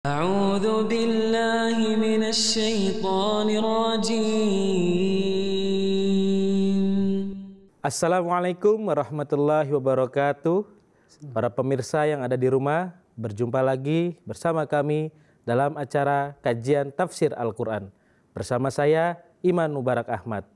أعوذ بالله من الشيطان الرجيم. Assalamualaikum warahmatullahi wabarakatuh. Para pemirsa yang ada di rumah, berjumpa lagi bersama kami dalam acara kajian tafsir Al-Quran. Bersama saya, Iman Mubarak Ahmad.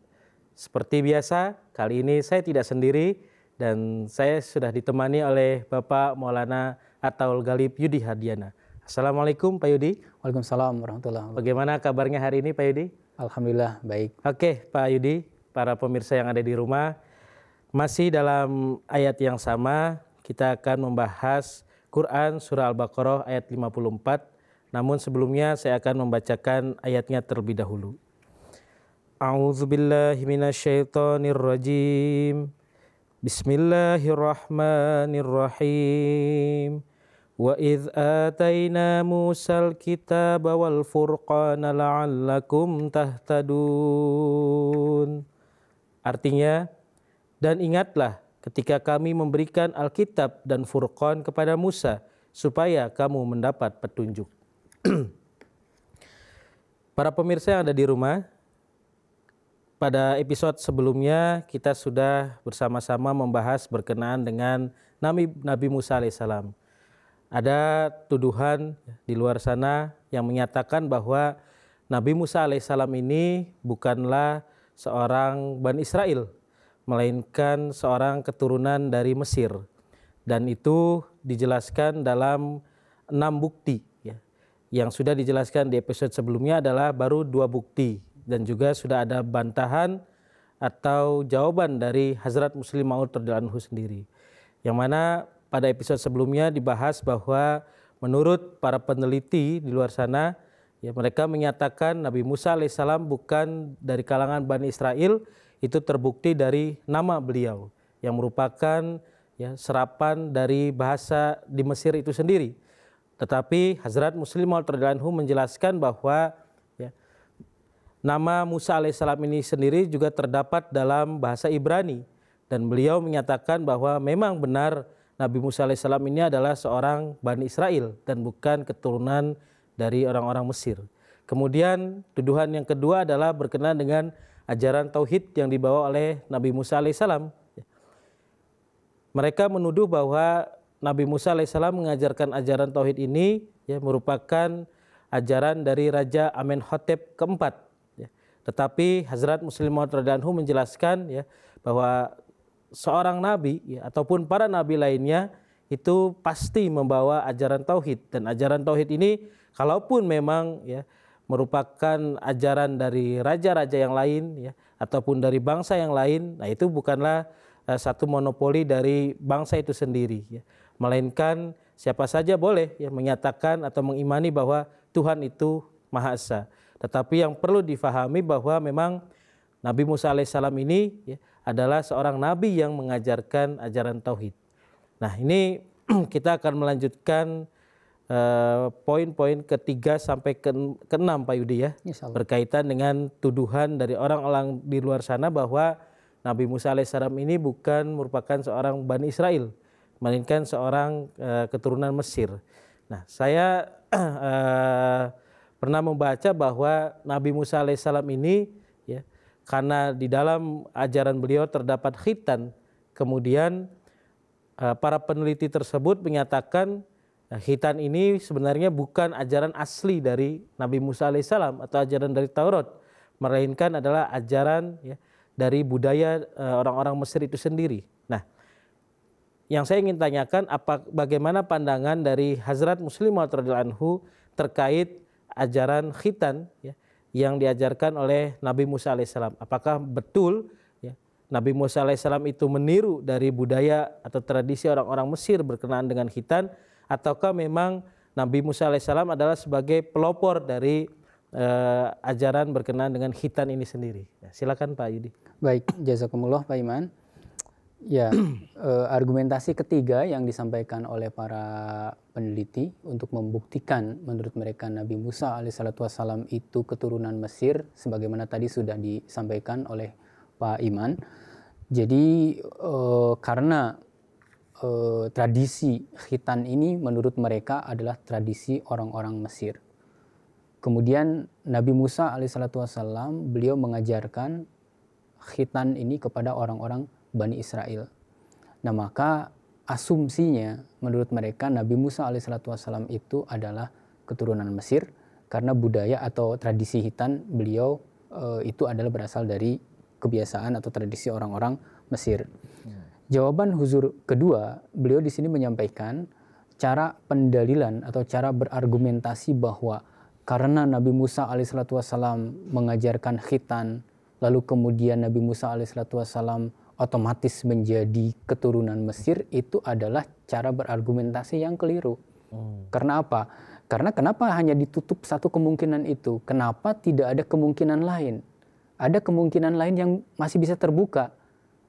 Seperti biasa, kali ini saya tidak sendiri dan saya sudah ditemani oleh Bapak Maulana Ataul Ghalib Yudi Hardiana. Assalamualaikum Pak Yudi. Waalaikumsalam warahmatullahi wabarakatuh. Bagaimana kabarnya hari ini Pak Yudi? Alhamdulillah baik. Oke Pak Yudi, para pemirsa yang ada di rumah, masih dalam ayat yang sama, kita akan membahas Quran Surah Al-Baqarah ayat 54. Namun sebelumnya saya akan membacakan ayatnya terlebih dahulu. A'udzubillahi minasyaitonirrajim. Bismillahirrahmanirrahim. Wa idh atayna Musal kitaba wal furqana la'allakum tahtadun. Artinya, dan ingatlah ketika kami memberikan Alkitab dan Furqan kepada Musa supaya kamu mendapat petunjuk. Para pemirsa yang ada di rumah, pada episode sebelumnya kita sudah bersama-sama membahas berkenaan dengan Nabi Musa alaihissalam. Ada tuduhan di luar sana yang menyatakan bahwa Nabi Musa alaihissalam ini bukanlah seorang Bani Israel, melainkan seorang keturunan dari Mesir. Dan itu dijelaskan dalam 6 bukti. Yang sudah dijelaskan di episode sebelumnya adalah baru 2 bukti. Dan juga sudah ada bantahan atau jawaban dari Hazrat Muslim Maud radhiyallahu anhu sendiri. Yang mana pada episode sebelumnya dibahas bahwa menurut para peneliti di luar sana, mereka menyatakan Nabi Musa alaihissalam bukan dari kalangan Bani Israel. Itu terbukti dari nama beliau yang merupakan serapan dari bahasa di Mesir itu sendiri. Tetapi Hazrat Muslim Maud radhiyallahu anhu menjelaskan bahwa nama Musa alaihissalam ini sendiri juga terdapat dalam bahasa Ibrani. Dan beliau menyatakan bahwa memang benar Nabi Musa alaihissalam ini adalah seorang Bani Israel dan bukan keturunan dari orang-orang Mesir. Kemudian tuduhan yang kedua adalah berkenaan dengan ajaran tauhid yang dibawa oleh Nabi Musa alaihissalam. Mereka menuduh bahwa Nabi Musa alaihissalam mengajarkan ajaran tauhid ini merupakan ajaran dari Raja Amenhotep keempat. Tetapi Hazrat Muslim Maud radhiyallahu anhu menjelaskan bahwa seorang nabi ataupun para nabi lainnya itu pasti membawa ajaran tauhid, dan ajaran tauhid ini kalaupun memang merupakan ajaran dari raja-raja yang lain ataupun dari bangsa yang lain, nah itu bukanlah satu monopoli dari bangsa itu sendiri, melainkan siapa saja boleh menyatakan atau mengimani bahwa Tuhan itu Maha Esa. Tetapi yang perlu difahami bahwa memang Nabi Musa alaihissalam ini adalah seorang nabi yang mengajarkan ajaran tauhid. Nah ini kita akan melanjutkan poin-poin ketiga sampai ke-6 Pak Yudi berkaitan dengan tuduhan dari orang-orang di luar sana bahwa Nabi Musa alaihissalam ini bukan merupakan seorang Bani Israel, melainkan seorang keturunan Mesir. Nah saya pernah membaca bahwa Nabi Musa alaihissalam ini karena di dalam ajaran beliau terdapat khitan, kemudian para peneliti tersebut menyatakan khitan ini sebenarnya bukan ajaran asli dari Nabi Musa alaihissalam atau ajaran dari Taurat, melainkan adalah ajaran dari budaya orang-orang Mesir itu sendiri. Nah, yang saya ingin tanyakan bagaimana pandangan dari Hazrat Muslim Maud radhiyallahu anhu terkait ajaran khitan yang diajarkan oleh Nabi Musa alaihissalam. Apakah betul Nabi Musa alaihissalam itu meniru dari budaya atau tradisi orang-orang Mesir berkenaan dengan khitan, ataukah memang Nabi Musa alaihissalam adalah sebagai pelopor dari ajaran berkenaan dengan khitan ini sendiri? Silakan Pak Yudi. Baik, jazakumullah Pak Iman. Argumentasi ketiga yang disampaikan oleh para peneliti untuk membuktikan menurut mereka Nabi Musa alaihissalam itu keturunan Mesir, sebagaimana tadi sudah disampaikan oleh Pak Iman. Jadi karena tradisi khitan ini menurut mereka adalah tradisi orang-orang Mesir. Kemudian Nabi Musa alaihissalatu wassalam, beliau mengajarkan khitan ini kepada orang-orang Bani Israel. Nah, maka asumsinya menurut mereka Nabi Musa alaihissalatu wassalam itu adalah keturunan Mesir, karena budaya atau tradisi khitan beliau itu adalah berasal dari kebiasaan atau tradisi orang-orang Mesir. Jawaban Huzur kedua, beliau di sini menyampaikan cara pendalilan atau cara berargumentasi bahwa karena Nabi Musa alaihissalatu wassalam mengajarkan khitan, lalu kemudian Nabi Musa alaihissalatu wassalam otomatis menjadi keturunan Mesir, itu adalah cara berargumentasi yang keliru. Karena apa? Karena kenapa hanya ditutup satu kemungkinan itu? Kenapa tidak ada kemungkinan lain? Ada kemungkinan lain yang masih bisa terbuka.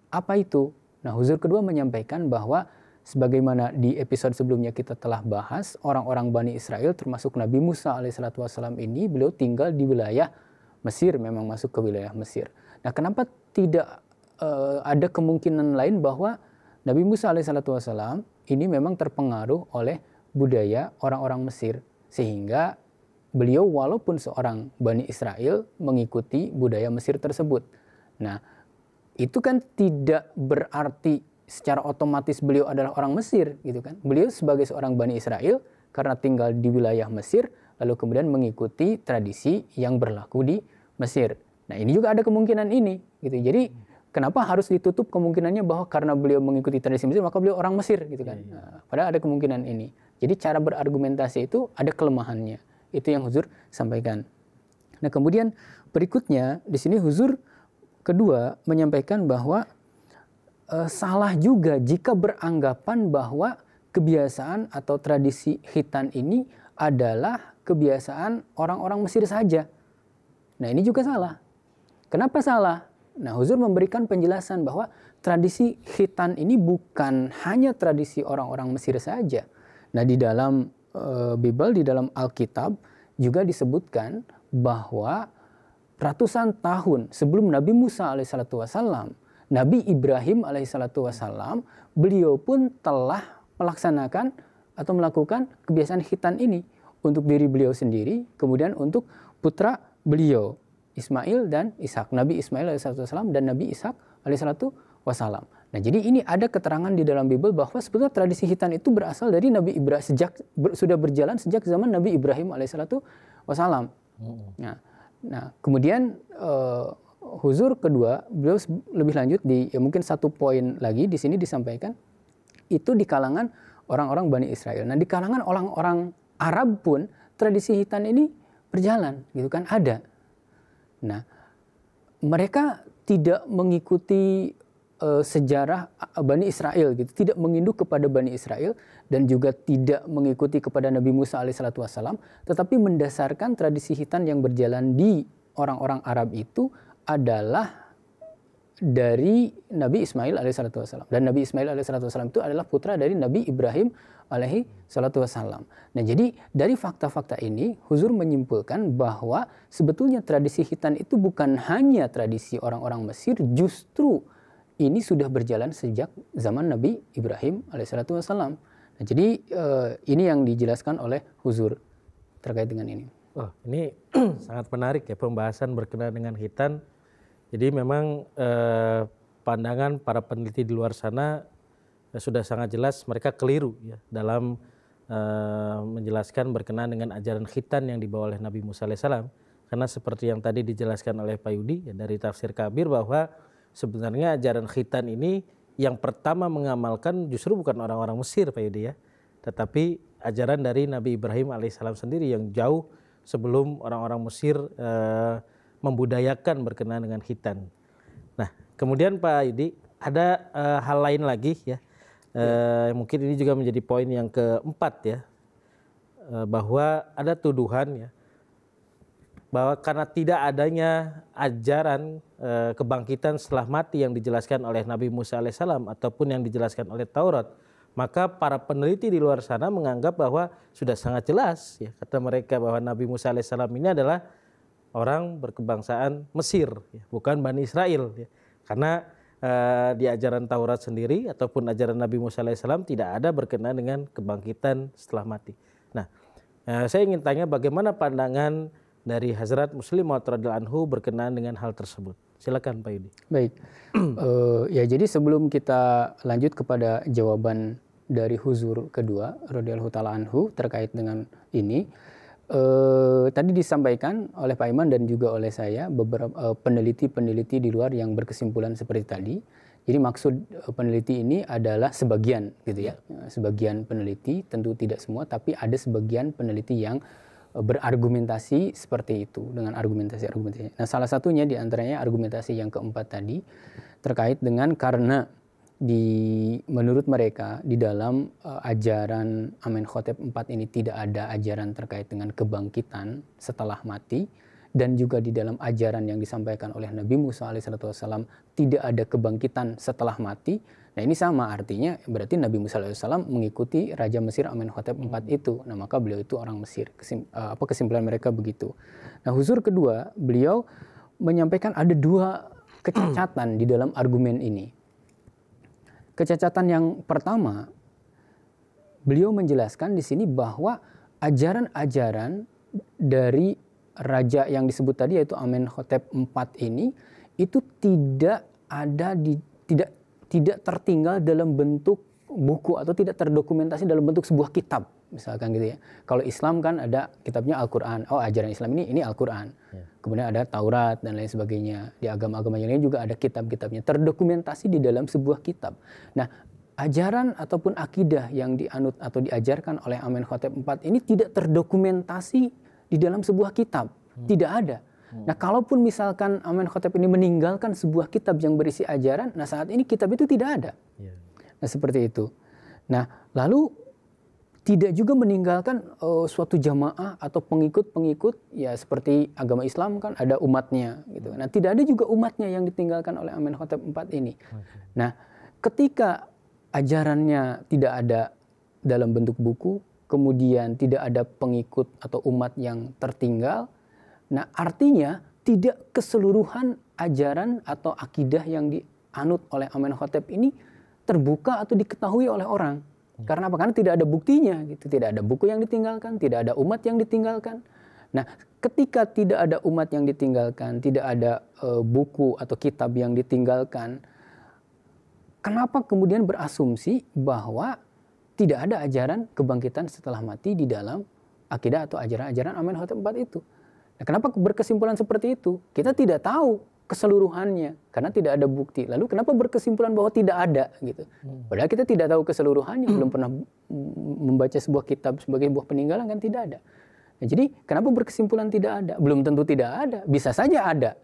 Apa itu? Nah, Huzur kedua menyampaikan bahwa sebagaimana di episode sebelumnya kita telah bahas, orang-orang Bani Israel termasuk Nabi Musa alaihissalatu wassalam ini, beliau tinggal di wilayah Mesir, memang masuk ke wilayah Mesir. Nah, kenapa tidak ada kemungkinan lain bahwa Nabi Musa alaihissalatu wassalam ini memang terpengaruh oleh budaya orang-orang Mesir, sehingga beliau walaupun seorang Bani Israel mengikuti budaya Mesir tersebut. Nah, itu kan tidak berarti secara otomatis beliau adalah orang Mesir, gitu kan. Beliau sebagai seorang Bani Israel karena tinggal di wilayah Mesir, lalu kemudian mengikuti tradisi yang berlaku di Mesir. Nah, ini juga ada kemungkinan ini, gitu. Jadi kenapa harus ditutup kemungkinannya bahwa karena beliau mengikuti tradisi Mesir maka beliau orang Mesir, gitu kan. Nah, padahal ada kemungkinan ini. Jadi cara berargumentasi itu ada kelemahannya. Itu yang Huzur sampaikan. Nah, kemudian berikutnya di sini Huzur kedua menyampaikan bahwa salah juga jika beranggapan bahwa kebiasaan atau tradisi khitan ini adalah kebiasaan orang-orang Mesir saja. Nah, ini juga salah. Kenapa salah? Nah, Huzur memberikan penjelasan bahwa tradisi khitan ini bukan hanya tradisi orang-orang Mesir saja. Nah, di dalam Bible, di dalam Alkitab juga disebutkan bahwa ratusan tahun sebelum Nabi Musa alaihissalatu wassalam, Nabi Ibrahim alaihissalatu wassalam, beliau pun telah melaksanakan atau melakukan kebiasaan khitan ini untuk diri beliau sendiri, kemudian untuk putra beliau Ismail dan Ishak, Nabi Ismail alaihissalatu wassalam dan Nabi Ishak alaihissalatu wassalam. Nah, jadi ini ada keterangan di dalam Bible bahwa sebetulnya tradisi khitan itu berasal dari Nabi Ibrahim, sudah berjalan sejak zaman Nabi Ibrahim alaihissalatu wassalam. Nah, kemudian Huzur kedua, beliau lebih lanjut di mungkin satu poin lagi di sini disampaikan, itu di kalangan orang-orang Bani Israel. Nah, di kalangan orang-orang Arab pun tradisi khitan ini berjalan, gitu kan, ada. Nah, mereka tidak mengikuti sejarah Bani Israel, gitu, tidak menginduk kepada Bani Israel dan juga tidak mengikuti kepada Nabi Musa alaihissalatu wassalam, tetapi mendasarkan tradisi khitan yang berjalan di orang-orang Arab itu adalah dari Nabi Ismail alaihissalatu wassalam, dan Nabi Ismail alaihissalatu wassalam itu adalah putra dari Nabi Ibrahim alaihissalatu wassalam. Nah, jadi dari fakta-fakta ini Huzur menyimpulkan bahwa sebetulnya tradisi khitan itu bukan hanya tradisi orang-orang Mesir, justru ini sudah berjalan sejak zaman Nabi Ibrahim alaihissalatu wassalam. Nah, jadi ini yang dijelaskan oleh Huzur terkait dengan ini. Oh, ini sangat menarik ya pembahasan berkenaan dengan khitan. Jadi memang pandangan para peneliti di luar sana sudah sangat jelas mereka keliru ya dalam menjelaskan berkenaan dengan ajaran khitan yang dibawa oleh Nabi Musa alaihissalam. Karena seperti yang tadi dijelaskan oleh Pak Yudi ya, dari tafsir Kabir, bahwa sebenarnya ajaran khitan ini yang pertama mengamalkan justru bukan orang-orang Mesir, Pak Yudi ya, tetapi ajaran dari Nabi Ibrahim alaihissalam sendiri yang jauh sebelum orang-orang Mesir membudayakan berkenaan dengan khitan. Nah, kemudian Pak Yudi, ada hal lain lagi ya, mungkin ini juga menjadi poin yang keempat ya, bahwa ada tuduhan ya, bahwa karena tidak adanya ajaran kebangkitan setelah mati yang dijelaskan oleh Nabi Musa alaihissalam ataupun yang dijelaskan oleh Taurat, maka para peneliti di luar sana menganggap bahwa sudah sangat jelas ya, kata mereka bahwa Nabi Musa alaihissalam ini adalah orang berkebangsaan Mesir, ya, bukan Bani Israel, ya. Karena di ajaran Taurat sendiri ataupun ajaran Nabi Musa alaihissalam tidak ada berkenaan dengan kebangkitan setelah mati. Nah, saya ingin tanya bagaimana pandangan dari Hazrat Muslim Maud radhiyallahu anhu berkenaan dengan hal tersebut. Silakan Pak Yudi. Baik, ya jadi sebelum kita lanjut kepada jawaban dari Huzur kedua radhiyallahu taala anhu terkait dengan ini, tadi disampaikan oleh Pak Iman dan juga oleh saya beberapa peneliti-peneliti di luar yang berkesimpulan seperti tadi. Jadi maksud peneliti ini adalah sebagian gitu ya. Sebagian peneliti, tentu tidak semua, tapi ada sebagian peneliti yang berargumentasi seperti itu dengan argumentasi. Nah, salah satunya di antaranya argumentasi yang keempat tadi terkait dengan karena menurut mereka di dalam ajaran Amenhotep IV ini tidak ada ajaran terkait dengan kebangkitan setelah mati, dan juga di dalam ajaran yang disampaikan oleh Nabi Musa alaihissalam tidak ada kebangkitan setelah mati. Nah, ini sama artinya berarti Nabi Musa alaihissalam mengikuti Raja Mesir Amenhotep IV itu. Nah, maka beliau itu orang Mesir. Kesimpulan mereka begitu. Nah, Huzur kedua, beliau menyampaikan ada dua kecacatan di dalam argumen ini. Kecacatan yang pertama, beliau menjelaskan di sini bahwa ajaran-ajaran dari raja yang disebut tadi yaitu Amenhotep IV ini itu tidak tertinggal dalam bentuk buku atau tidak terdokumentasi dalam bentuk sebuah kitab misalkan gitu ya. Kalau Islam kan ada kitabnya Al-Qur'an. Oh, ajaran Islam ini Al-Qur'an. Kemudian ada Taurat dan lain sebagainya. Di agama-agama yang lain juga ada kitab-kitabnya terdokumentasi di dalam sebuah kitab. Nah, ajaran ataupun akidah yang dianut atau diajarkan oleh Amenhotep IV ini tidak terdokumentasi di dalam sebuah kitab, tidak ada. Nah, kalaupun misalkan Amenhotep ini meninggalkan sebuah kitab yang berisi ajaran, nah saat ini kitab itu tidak ada. Nah, seperti itu. Nah, lalu tidak juga meninggalkan suatu jamaah atau pengikut-pengikut, ya seperti agama Islam kan ada umatnya gitu. Nah, tidak ada juga umatnya yang ditinggalkan oleh Amenhotep IV ini. Nah, ketika ajarannya tidak ada dalam bentuk buku, kemudian tidak ada pengikut atau umat yang tertinggal, nah artinya tidak keseluruhan ajaran atau akidah yang dianut oleh Amenhotep ini terbuka atau diketahui oleh orang. Karena apa? Karena tidak ada buktinya, gitu. Tidak ada buku yang ditinggalkan, tidak ada umat yang ditinggalkan. Nah, ketika tidak ada umat yang ditinggalkan, tidak ada buku atau kitab yang ditinggalkan, kenapa kemudian berasumsi bahwa tidak ada ajaran kebangkitan setelah mati di dalam akidah atau ajaran-ajaran Amenhotep IV itu? Nah, kenapa berkesimpulan seperti itu? Kita tidak tahu keseluruhannya karena tidak ada bukti. Lalu kenapa berkesimpulan bahwa tidak ada gitu? Padahal kita tidak tahu keseluruhannya, belum pernah membaca sebuah kitab sebagai sebuah peninggalan kan tidak ada. Nah, jadi kenapa berkesimpulan tidak ada? Belum tentu tidak ada, bisa saja ada.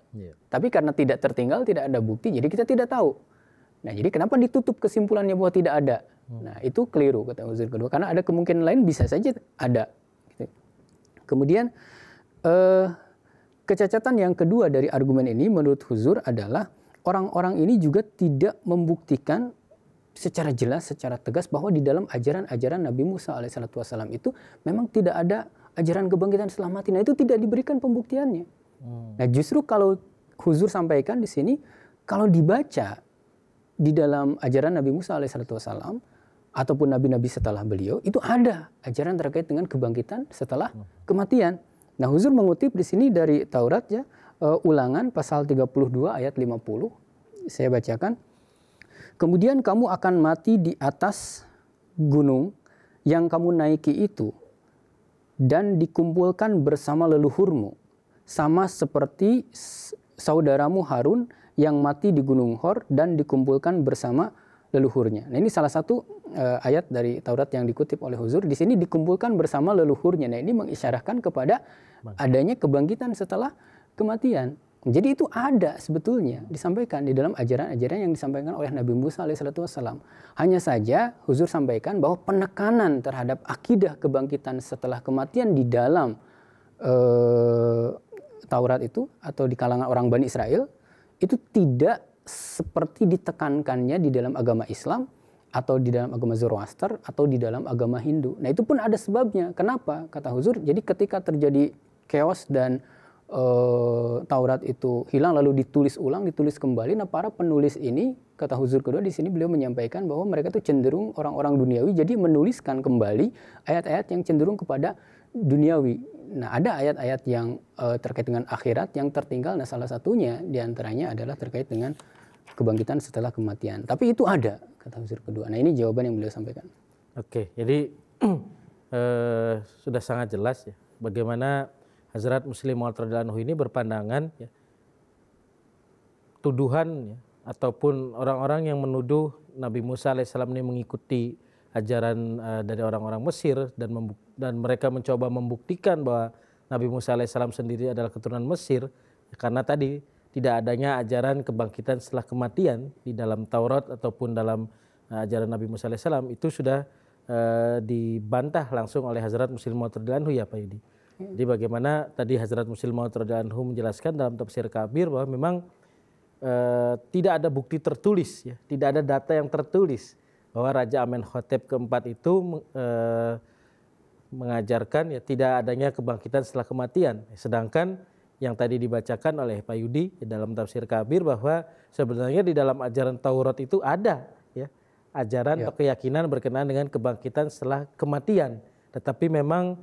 Tapi karena tidak tertinggal, tidak ada bukti, jadi kita tidak tahu. Nah, jadi kenapa ditutup kesimpulannya bahwa tidak ada? Nah, itu keliru kata Huzur kedua, karena ada kemungkinan lain bisa saja ada. Gitu. Kemudian kecacatan yang kedua dari argumen ini menurut Huzur adalah orang-orang ini juga tidak membuktikan secara jelas, secara tegas bahwa di dalam ajaran-ajaran Nabi Musa alaihissalam itu memang tidak ada ajaran kebangkitan setelah mati. Nah, itu tidak diberikan pembuktiannya. Nah, justru kalau Huzur sampaikan di sini, kalau dibaca di dalam ajaran Nabi Musa alaihissalam ataupun nabi-nabi setelah beliau itu ada ajaran terkait dengan kebangkitan setelah kematian. Nah, Huzur mengutip di sini dari Taurat ya, Ulangan pasal 32 ayat 50. Saya bacakan. Kemudian kamu akan mati di atas gunung yang kamu naiki itu dan dikumpulkan bersama leluhurmu, sama seperti saudaramu Harun yang mati di Gunung Hor dan dikumpulkan bersama leluhurnya. Nah, ini salah satu ayat dari Taurat yang dikutip oleh Huzur. Di sini dikumpulkan bersama leluhurnya. Nah, ini mengisyaratkan kepada adanya kebangkitan setelah kematian. Jadi itu ada sebetulnya disampaikan di dalam ajaran-ajaran yang disampaikan oleh Nabi Musa alaihissalam. Hanya saja Huzur sampaikan bahwa penekanan terhadap akidah kebangkitan setelah kematian di dalam Taurat itu atau di kalangan orang Bani Israel itu tidak seperti ditekankannya di dalam agama Islam atau di dalam agama Zoroaster atau di dalam agama Hindu. Nah, itu pun ada sebabnya. Kenapa? Kata Huzur, jadi ketika terjadi chaos dan Taurat itu hilang lalu ditulis ulang, ditulis kembali. Nah, para penulis ini, kata Huzur kedua di sini, beliau menyampaikan bahwa mereka itu cenderung orang-orang duniawi, jadi menuliskan kembali ayat-ayat yang cenderung kepada duniawi. Nah, ada ayat-ayat yang terkait dengan akhirat yang tertinggal. Nah, salah satunya diantaranya adalah terkait dengan kebangkitan setelah kematian. Tapi itu ada, kata Huzur kedua. Nah, ini jawaban yang beliau sampaikan. Oke, jadi sudah sangat jelas ya bagaimana Hazrat Muslim Maud radhiyallahu anhu ini berpandangan ya, tuduhan ya, ataupun orang-orang yang menuduh Nabi Musa alaihissalam ini mengikuti ajaran dari orang-orang Mesir dan mereka mencoba membuktikan bahwa Nabi Musa alaihissalam sendiri adalah keturunan Mesir ya, karena tadi tidak adanya ajaran kebangkitan setelah kematian di dalam Taurat ataupun dalam ajaran Nabi Musa alaihissalam, itu sudah dibantah langsung oleh Hazrat Muslim Maud radhiyallahu anhu ya Pak Yudi. Jadi bagaimana tadi Hazrat Muslim Maud radhiyallahu anhu menjelaskan dalam tafsir Kabir bahwa memang tidak ada bukti tertulis ya, tidak ada data yang tertulis bahwa Raja Amenhotep keempat itu mengajarkan ya tidak adanya kebangkitan setelah kematian. Sedangkan yang tadi dibacakan oleh Pak Yudi dalam tafsir Kabir bahwa sebenarnya di dalam ajaran Taurat itu ada ya ajaran atau keyakinan berkenaan dengan kebangkitan setelah kematian, tetapi memang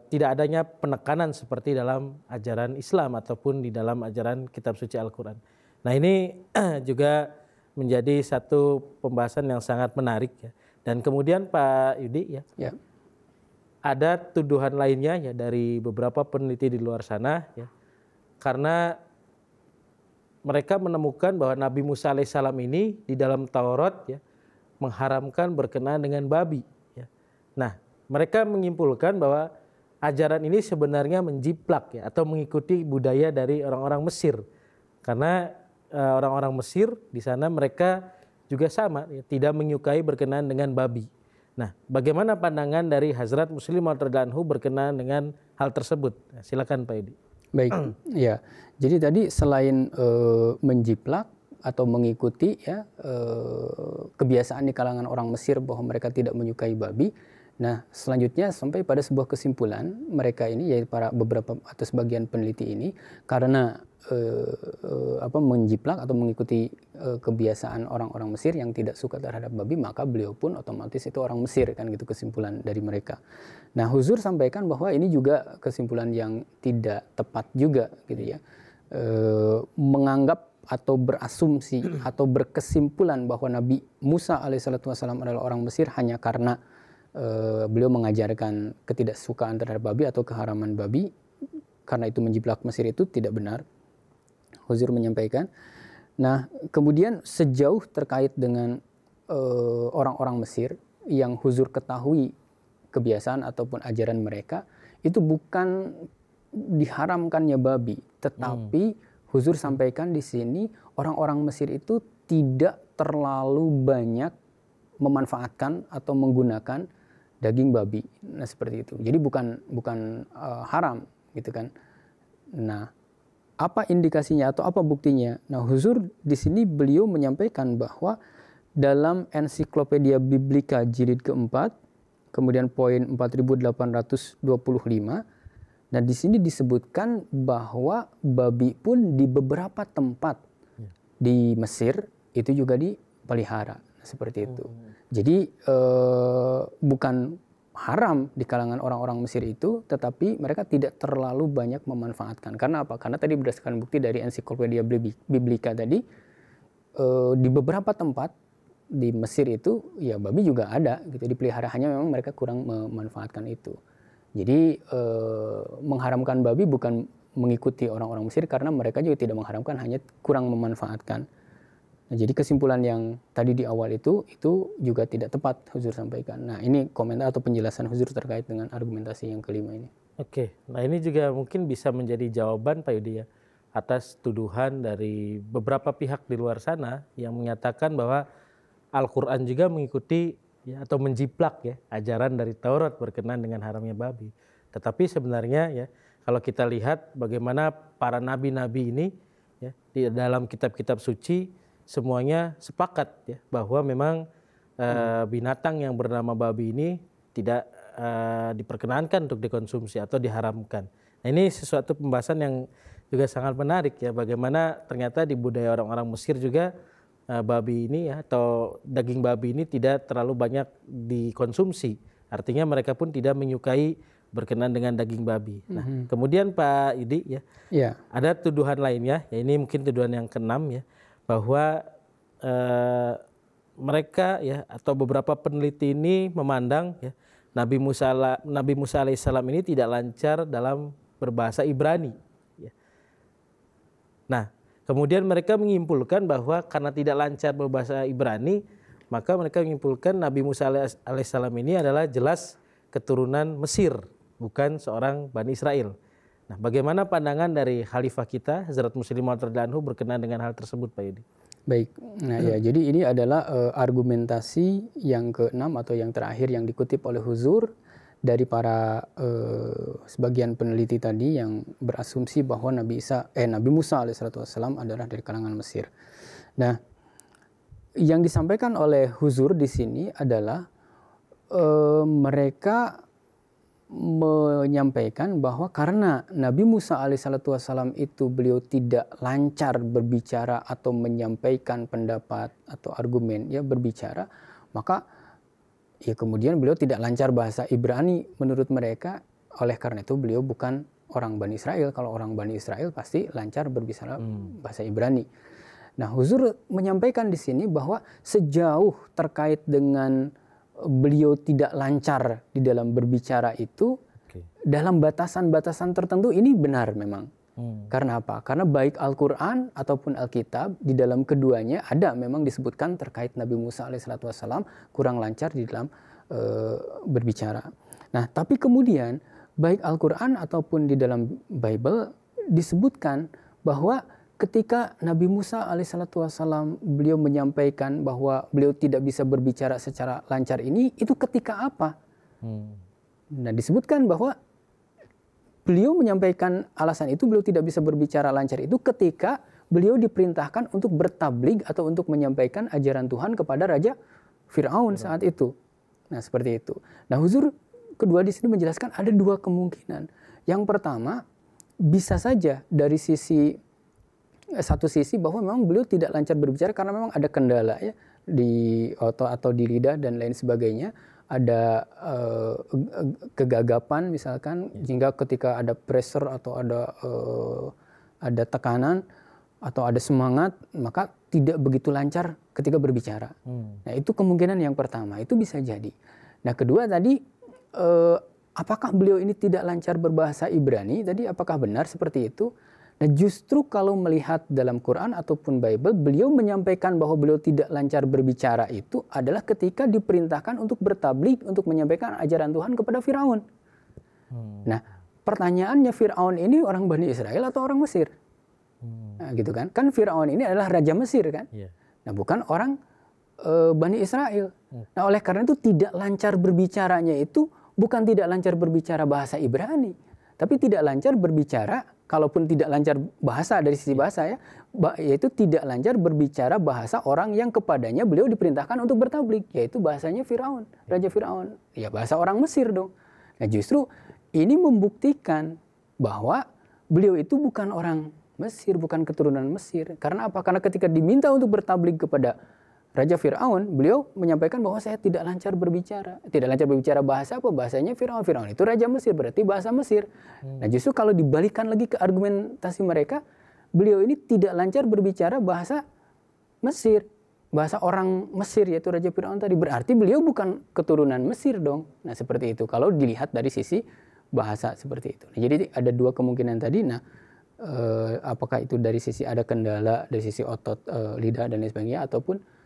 tidak adanya penekanan seperti dalam ajaran Islam ataupun di dalam ajaran kitab suci Al-Quran. Nah, ini juga menjadi satu pembahasan yang sangat menarik ya. Dan kemudian Pak Yudi ya, ada tuduhan lainnya ya dari beberapa peneliti di luar sana ya, karena mereka menemukan bahwa Nabi Musa alaihissalam ini di dalam Taurat ya mengharamkan berkenaan dengan babi ya. Nah, mereka menyimpulkan bahwa ajaran ini sebenarnya menjiplak ya atau mengikuti budaya dari orang-orang Mesir, karena orang-orang Mesir di sana mereka juga sama ya, tidak menyukai berkenaan dengan babi. Nah, bagaimana pandangan dari Hazrat Muslim Maud radhiyallahu anhu berkenaan dengan hal tersebut? Nah, silakan Pak Yudi. Baik, ya. Jadi tadi selain menjiplak atau mengikuti ya kebiasaan di kalangan orang Mesir bahwa mereka tidak menyukai babi. Nah, selanjutnya sampai pada sebuah kesimpulan mereka ini, yaitu para beberapa atau sebagian peneliti ini, karena menjiplak atau mengikuti kebiasaan orang-orang Mesir yang tidak suka terhadap babi, maka beliau pun otomatis itu orang Mesir, kan gitu kesimpulan dari mereka. Nah, Huzur sampaikan bahwa ini juga kesimpulan yang tidak tepat juga gitu ya. Menganggap atau berasumsi atau berkesimpulan bahwa Nabi Musa alaihissalam adalah orang Mesir hanya karena beliau mengajarkan ketidaksukaan terhadap babi atau keharaman babi, karena itu menjiplak Mesir, itu tidak benar. Huzur menyampaikan. Nah, kemudian sejauh terkait dengan orang-orang Mesir yang Huzur ketahui kebiasaan ataupun ajaran mereka, itu bukan diharamkannya babi, tetapi Huzur sampaikan di sini orang-orang Mesir itu tidak terlalu banyak memanfaatkan atau menggunakan daging babi. Nah, seperti itu. Jadi bukan haram gitu kan. Nah, apa indikasinya atau apa buktinya? Nah, Huzur di sini beliau menyampaikan bahwa dalam Ensiklopedia Biblika jilid keempat, kemudian poin 4825, nah di sini disebutkan bahwa babi pun di beberapa tempat di Mesir itu juga dipelihara, seperti itu. Jadi bukan haram di kalangan orang-orang Mesir itu, tetapi mereka tidak terlalu banyak memanfaatkan. Karena apa? Karena tadi berdasarkan bukti dari Ensiklopedia Biblika tadi, di beberapa tempat di Mesir itu ya babi juga ada gitu dipelihara, hanya memang mereka kurang memanfaatkan itu. Jadi mengharamkan babi bukan mengikuti orang-orang Mesir, karena mereka juga tidak mengharamkan, hanya kurang memanfaatkan. Nah, jadi kesimpulan yang tadi di awal itu juga tidak tepat Huzur sampaikan. Nah, ini komentar atau penjelasan Huzur terkait dengan argumentasi yang kelima ini. Oke, nah ini juga mungkin bisa menjadi jawaban Pak Yudi ya atas tuduhan dari beberapa pihak di luar sana yang menyatakan bahwa Al-Quran juga mengikuti ya, atau menjiplak ya ajaran dari Taurat berkenaan dengan haramnya babi. Tetapi sebenarnya ya kalau kita lihat bagaimana para nabi-nabi ini ya di dalam kitab-kitab suci semuanya sepakat ya bahwa memang binatang yang bernama babi ini tidak diperkenankan untuk dikonsumsi atau diharamkan. Nah, ini sesuatu pembahasan yang juga sangat menarik ya, bagaimana ternyata di budaya orang-orang Mesir juga babi ini ya, atau daging babi ini tidak terlalu banyak dikonsumsi. Artinya mereka pun tidak menyukai berkenan dengan daging babi. Nah, kemudian Pak Idi ya, ada tuduhan lainnya, ya ini mungkin tuduhan yang keenam ya, bahwa mereka ya atau beberapa peneliti ini memandang ya Nabi Musa alaihissalam ini tidak lancar dalam berbahasa Ibrani. Ya. Nah, kemudian mereka menyimpulkan bahwa karena tidak lancar berbahasa Ibrani, maka mereka menyimpulkan Nabi Musa alaihissalam ini adalah jelas keturunan Mesir, bukan seorang Bani Israel. Nah, bagaimana pandangan dari Khalifah kita, Hazrat Muslim Maud radhiyallahu anhu berkenaan dengan hal tersebut, Pak Yudi? Baik, nah ya, jadi ini adalah argumentasi yang keenam atau yang terakhir yang dikutip oleh Huzur dari para sebagian peneliti tadi yang berasumsi bahwa Nabi Musa alaihissalam adalah dari kalangan Mesir. Nah, yang disampaikan oleh Huzur di sini adalah mereka menyampaikan bahwa karena Nabi Musa alaihissalam itu beliau tidak lancar berbicara atau menyampaikan pendapat atau argumen ya berbicara, maka ya kemudian beliau tidak lancar bahasa Ibrani menurut mereka. Oleh karena itu beliau bukan orang Bani Israel. Kalau orang Bani Israel pasti lancar berbicara bahasa Ibrani. Nah, Huzur menyampaikan di sini bahwa sejauh terkait dengan beliau tidak lancar di dalam berbicara itu, dalam batasan-batasan tertentu ini benar memang. Karena apa? Karena baik Al-Quran ataupun Alkitab di dalam keduanya ada memang disebutkan terkait Nabi Musa alaihissalam kurang lancar di dalam berbicara. Nah, tapi kemudian baik Al-Quran ataupun di dalam Bible disebutkan bahwa ketika Nabi Musa alaihissalam beliau menyampaikan bahwa beliau tidak bisa berbicara secara lancar ini, itu ketika apa? Nah, disebutkan bahwa beliau menyampaikan alasan itu, beliau tidak bisa berbicara lancar itu ketika beliau diperintahkan untuk bertabligh atau untuk menyampaikan ajaran Tuhan kepada Raja Fir'aun saat itu. Nah, seperti itu. Nah, Huzur kedua di sini menjelaskan ada dua kemungkinan. Yang pertama, bisa saja dari satu sisi bahwa memang beliau tidak lancar berbicara karena memang ada kendala ya di otot atau di lidah dan lain sebagainya, ada kegagapan misalkan, sehingga ketika ada pressure atau ada tekanan atau ada semangat maka tidak begitu lancar ketika berbicara. Nah, itu kemungkinan yang pertama, itu bisa jadi. Nah, kedua tadi apakah beliau ini tidak lancar berbahasa Ibrani tadi, apakah benar seperti itu? Nah, justru kalau melihat dalam Quran ataupun Bible, beliau menyampaikan bahwa beliau tidak lancar berbicara itu adalah ketika diperintahkan untuk bertabligh, untuk menyampaikan ajaran Tuhan kepada Firaun. Nah, pertanyaannya, Firaun ini orang Bani Israel atau orang Mesir? Nah, gitu kan? Kan Firaun ini adalah raja Mesir kan? Nah, bukan orang Bani Israel. Nah, oleh karena itu tidak lancar berbicaranya itu bukan tidak lancar berbicara bahasa Ibrani, tapi tidak lancar berbicara, kalaupun tidak lancar bahasa dari sisi bahasa ya, yaitu tidak lancar berbicara bahasa orang yang kepadanya beliau diperintahkan untuk bertabligh, yaitu bahasanya Firaun, Raja Firaun. Ya, bahasa orang Mesir dong. Nah, justru ini membuktikan bahwa beliau itu bukan orang Mesir, bukan keturunan Mesir. Karena apa? Karena ketika diminta untuk bertabligh kepada Raja Fir'aun, beliau menyampaikan bahwa saya tidak lancar berbicara. Tidak lancar berbicara bahasa apa? Bahasanya Fir'aun. Fir'aun itu Raja Mesir, berarti bahasa Mesir. Nah, justru kalau dibalikkan lagi ke argumentasi mereka, beliau ini tidak lancar berbicara bahasa Mesir. Bahasa orang Mesir, yaitu Raja Fir'aun tadi. Berarti beliau bukan keturunan Mesir dong. Nah, seperti itu. Kalau dilihat dari sisi bahasa seperti itu. Nah, jadi ada dua kemungkinan tadi. Nah, apakah itu dari sisi ada kendala, dari sisi otot, lidah, dan lain sebagainya, ataupun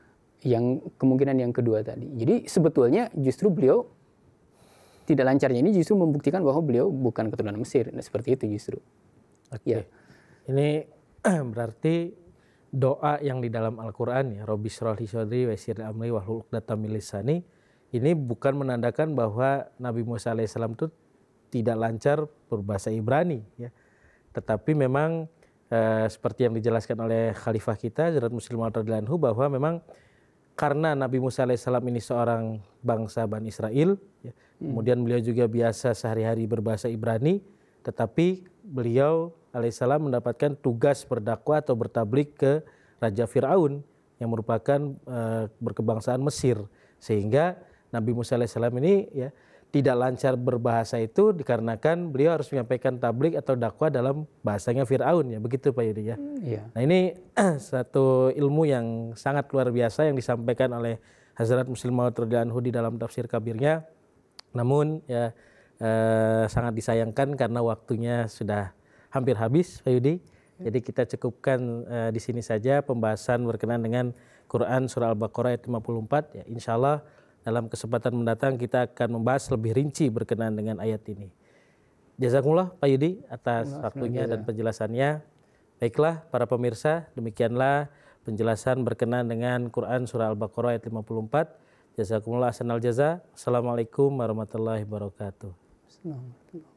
yang kemungkinan yang kedua tadi. Jadi sebetulnya justru beliau tidak lancarnya ini justru membuktikan bahwa beliau bukan keturunan Mesir. Nah, seperti itu justru. Oke. Ya. Ini berarti doa yang di dalam Al-Quran ya, Rabbi shrah li sadri wa yassir li amri wahlul 'uqdatam min lisani, ini bukan menandakan bahwa Nabi Musa alaihissalam itu tidak lancar berbahasa Ibrani ya. Tetapi memang seperti yang dijelaskan oleh Khalifah kita Hazrat Muslim Maud radhiyallahu anhu, bahwa memang karena Nabi Musa alaihissalam ini seorang bangsa Bani Israel, ya, kemudian beliau juga biasa sehari-hari berbahasa Ibrani, tetapi beliau alaihissalam mendapatkan tugas berdakwah atau bertablik ke Raja Fir'aun yang merupakan berkebangsaan Mesir, sehingga Nabi Musa alaihissalam ini ya tidak lancar berbahasa itu dikarenakan beliau harus menyampaikan tablik atau dakwah dalam bahasanya Fir'aun, ya begitu Pak Yudi ya. Nah ini satu ilmu yang sangat luar biasa yang disampaikan oleh Hazrat Muslim Maud radhiyallahu anhu di dalam tafsir kabirnya. Namun ya sangat disayangkan karena waktunya sudah hampir habis Pak Yudi. Jadi kita cukupkan di sini saja pembahasan berkenaan dengan Quran surah Al-Baqarah ayat 54. Ya, insya Allah dalam kesempatan mendatang kita akan membahas lebih rinci berkenaan dengan ayat ini. Jazakumullah Pak Yudi atas waktunya dan penjelasannya. Baiklah para pemirsa, demikianlah penjelasan berkenaan dengan Quran surah Al-Baqarah ayat 54. Jazakumullah ahsanal jaza. Assalamualaikum warahmatullahi wabarakatuh. Assalamualaikum.